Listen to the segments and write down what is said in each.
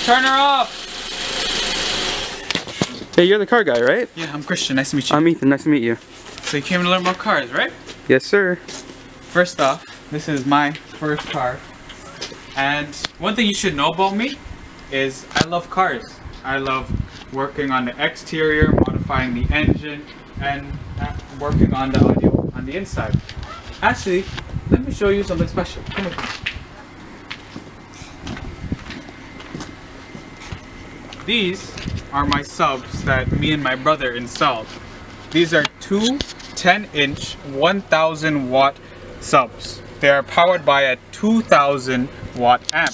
Turn her off! Hey, you're the car guy, right? Yeah, I'm Christian. Nice to meet you. I'm Ethan. Nice to meet you. So you came to learn about cars, right? Yes, sir. First off, this is my first car. And one thing you should know about me is I love cars. I love working on the exterior, modifying the engine, and working on the audio on the inside. Actually, let me show you something special. Come with me. These are my subs that me and my brother installed. These are two 10-inch 1000 watt subs. They are powered by a 2000 watt amp.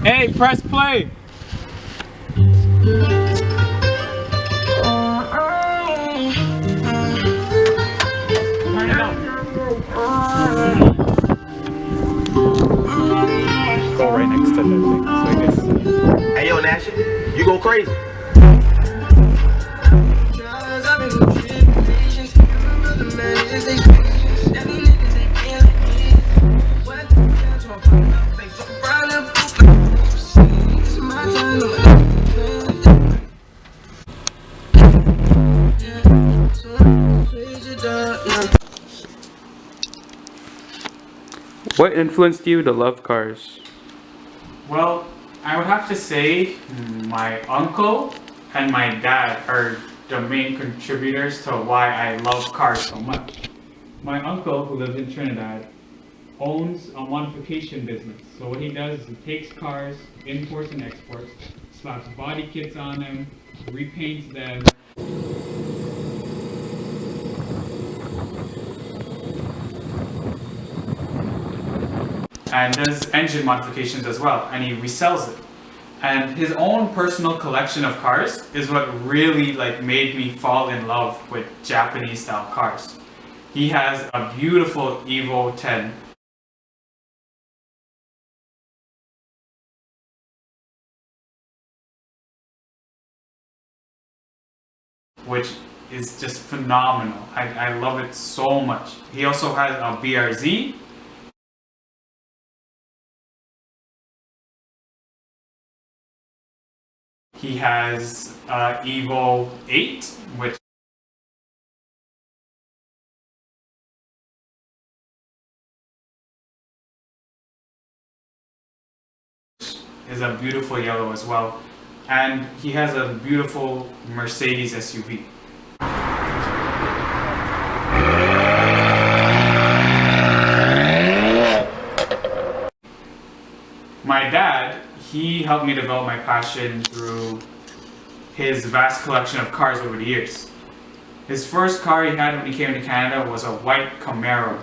Hey, press play! Turn it on. Go right next to the thing. Like this. Hey yo, Nash, you go crazy. What influenced you to love cars? Well, I would have to say my uncle and my dad are the main contributors to why I love cars so much. My uncle, who lives in Trinidad, owns a modification business. So what he does is he takes cars, imports and exports, slaps body kits on them, repaints them. And does engine modifications as well, and he resells it. And his own personal collection of cars is what really made me fall in love with Japanese style cars. He has a beautiful Evo 10. Which is just phenomenal. I love it so much. He also has a BRZ. He has Evo 8, which is a beautiful yellow as well. And he has a beautiful Mercedes SUV. My dad, he helped me develop my passion through his vast collection of cars over the years. His first car he had when he came to Canada was a white Camaro.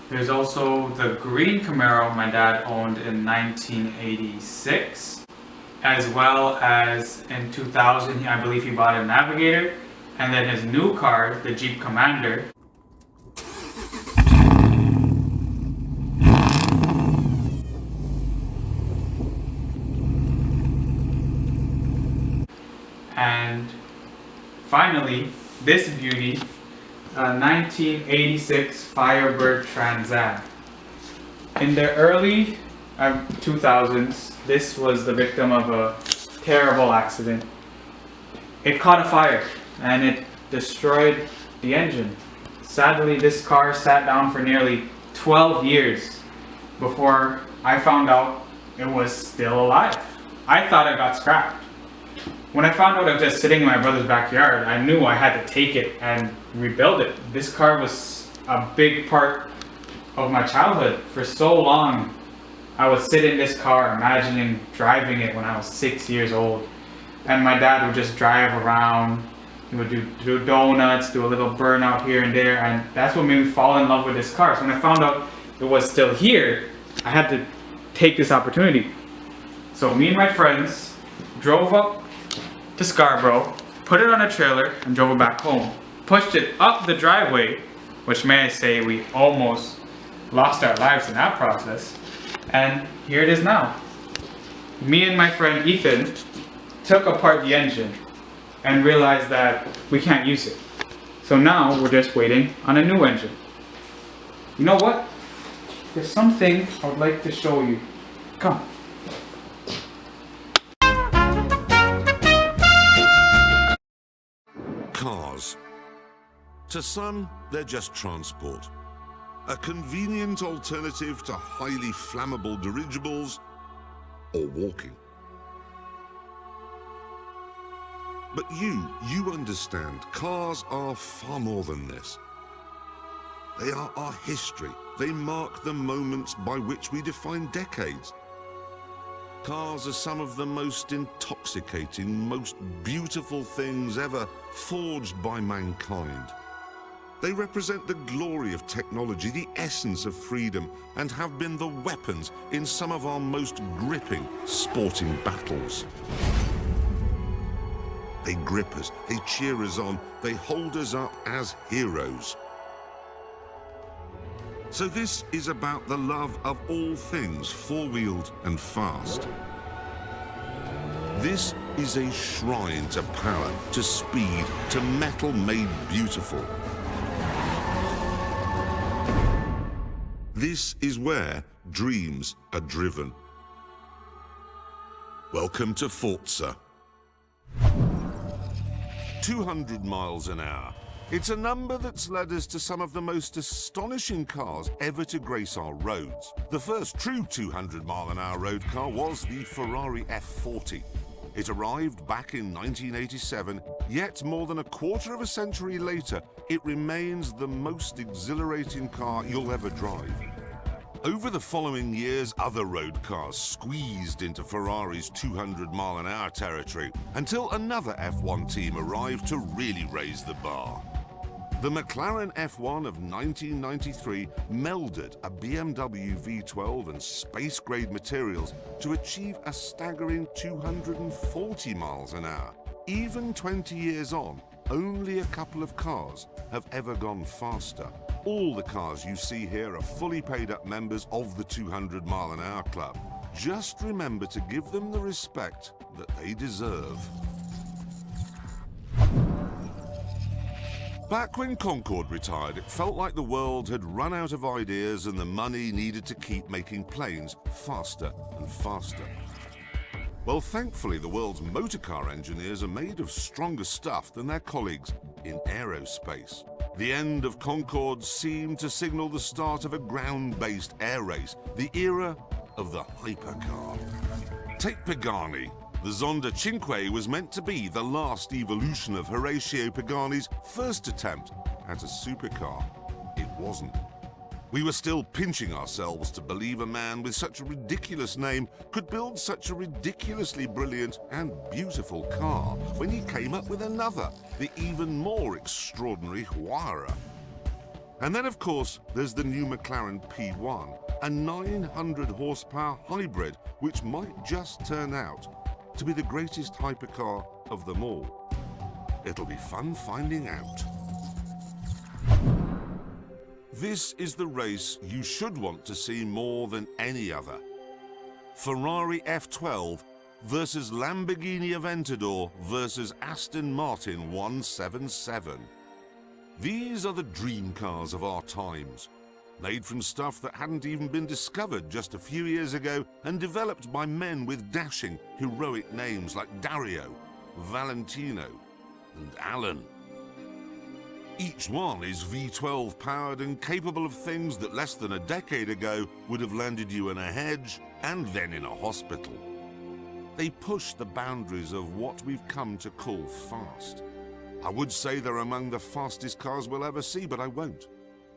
There's also the green Camaro my dad owned in 1986, as well as in 2000, I believe he bought a Navigator, and then his new car, the Jeep Commander. And finally, this beauty, a 1986 Firebird Trans Am. In the early 2000s, this was the victim of a terrible accident. It caught a fire and it destroyed the engine. Sadly, this car sat down for nearly 12 years before I found out it was still alive. I thought it got scrapped. When I found out it was just sitting in my brother's backyard, I knew I had to take it and rebuild it. This car was a big part of my childhood. For so long, I would sit in this car imagining driving it when I was 6 years old. And my dad would just drive around. He would do donuts, do a little burnout here and there, and that's what made me fall in love with this car. So when I found out it was still here, I had to take this opportunity. So me and my friends drove up to Scarborough, put it on a trailer, and drove it back home. Pushed it up the driveway, which may I say we almost lost our lives in that process. And here it is now. Me and my friend Ethan took apart the engine and realized that we can't use it. So now we're just waiting on a new engine. You know what? There's something I would like to show you. Come. Cars. To some, they're just transport. A convenient alternative to highly flammable dirigibles or walking. But you understand, cars are far more than this. They are our history. They mark the moments by which we define decades. Cars are some of the most intoxicating, most beautiful things ever forged by mankind. They represent the glory of technology, the essence of freedom, and have been the weapons in some of our most gripping sporting battles. They grip us, they cheer us on, they hold us up as heroes. So this is about the love of all things four-wheeled and fast. This is a shrine to power, to speed, to metal made beautiful. This is where dreams are driven. Welcome to Forza. 200 miles an hour. It's a number that's led us to some of the most astonishing cars ever to grace our roads. The first true 200-mile-an-hour road car was the Ferrari F40. It arrived back in 1987, yet more than a quarter of a century later, it remains the most exhilarating car you'll ever drive. Over the following years, other road cars squeezed into Ferrari's 200-mile-an-hour territory until another F1 team arrived to really raise the bar. The McLaren F1 of 1993 melded a BMW V12 and space-grade materials to achieve a staggering 240 miles an hour. Even 20 years on, only a couple of cars have ever gone faster. All the cars you see here are fully paid-up members of the 200-mile-an-hour club. Just remember to give them the respect that they deserve. Back when Concorde retired, it felt like the world had run out of ideas and the money needed to keep making planes faster and faster. Well, thankfully, the world's motorcar engineers are made of stronger stuff than their colleagues in aerospace. The end of Concorde seemed to signal the start of a ground-based air race, the era of the hypercar. Take Pagani. The Zonda Cinque was meant to be the last evolution of Horacio Pagani's first attempt at a supercar. It wasn't. We were still pinching ourselves to believe a man with such a ridiculous name could build such a ridiculously brilliant and beautiful car when he came up with another, the even more extraordinary Huayra. And then, of course, there's the new McLaren P1, a 900 horsepower hybrid which might just turn out to be the greatest hypercar of them all. It'll be fun finding out. This is the race you should want to see more than any other. Ferrari F12 versus Lamborghini Aventador versus Aston Martin 177. These are the dream cars of our times, made from stuff that hadn't even been discovered just a few years ago and developed by men with dashing, heroic names like Dario, Valentino, and Alan. Each one is V12 powered and capable of things that less than a decade ago would have landed you in a hedge and then in a hospital. They push the boundaries of what we've come to call fast. I would say they're among the fastest cars we'll ever see, but I won't.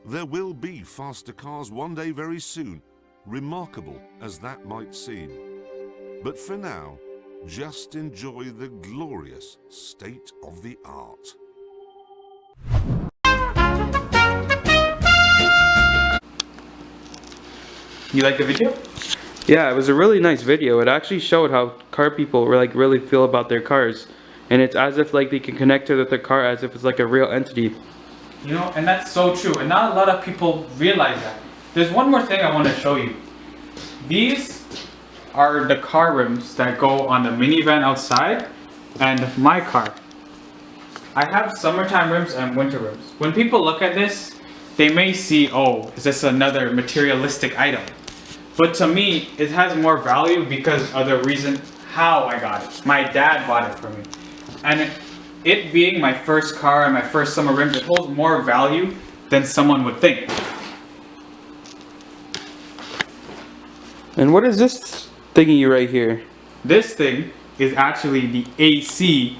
There will be faster cars one day very soon, remarkable as that might seem. But for now, just enjoy the glorious state of the art. You like the video? Yeah, it was a really nice video. It actually showed how car people were like really feel about their cars. And it's as if like they can connect to their car as if it's like a real entity. You know, and that's so true. And not a lot of people realize that. There's one more thing I want to show you. These are the car rims that go on the minivan outside and my car. I have summertime rims and winter rims. When people look at this, they may see, oh, is this another materialistic item? But to me, it has more value because of the reason how I got it. My dad bought it for me. And it being my first car and my first summer rims, it holds more value than someone would think. And what is this thingy right here? This thing is actually the AC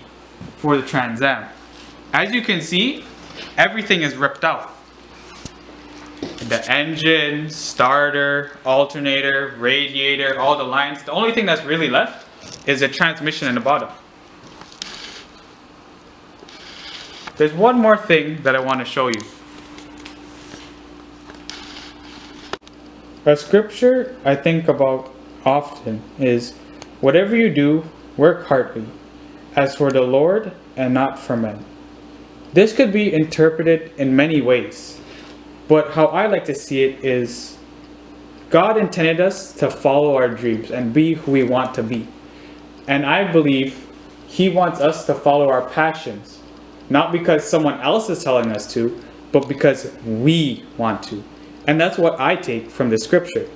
for the Trans Am. As you can see, everything is ripped out. The engine, starter, alternator, radiator, all the lines. The only thing that's really left is the transmission in the bottom. There's one more thing that I want to show you. A scripture I think about often is, whatever you do, work heartily, as for the Lord and not for men. This could be interpreted in many ways, but how I like to see it is, God intended us to follow our dreams and be who we want to be. And I believe He wants us to follow our passions, not because someone else is telling us to, but because we want to. And that's what I take from the scripture.